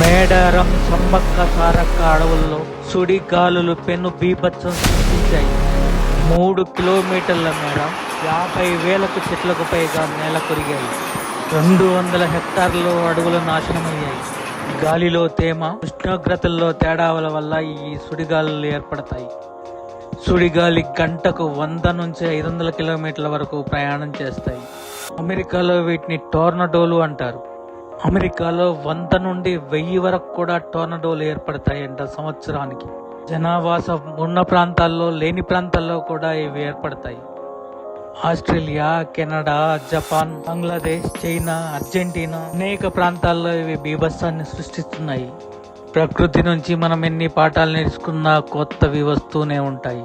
మేడారం, సమ్మక్క సారక్క అడవుల్లో సుడిగాలులు పెను బీభత్సం సృష్టించాయి. 3 కిలోమీటర్ల మేర 50,000 చెట్లకు పైగా నేల కొరిగాయి. 200 హెక్టార్లలో అడవులు నాశనమయ్యాయి. గాలిలో తేమ, ఉష్ణోగ్రతల్లో తేడాల వల్ల ఈ సుడిగాలులు ఏర్పడతాయి. సుడిగాలి గంటకు 100 నుంచి 500 కిలోమీటర్ల వరకు ప్రయాణం చేస్తాయి. అమెరికాలో వీటిని టోర్నడోలు అంటారు. అమెరికాలో 100 నుండి 1000 వరకు కూడా టోర్నడోలు ఏర్పడతాయంట సంవత్సరానికి. జనావాసం ఉన్న ప్రాంతాల్లో లేని ప్రాంతాల్లో కూడా ఇవి ఏర్పడతాయి. Australia, Canada, Japan, Bangladesh, China, Argentina అనేక ప్రాంతాల్లో ఇవి బీభత్సాన్ని సృష్టిస్తున్నాయి. ప్రకృతి నుంచి మనం ఎన్ని పాఠాలు నేర్చుకున్నా కొత్తవి వస్తూనే ఉంటాయి.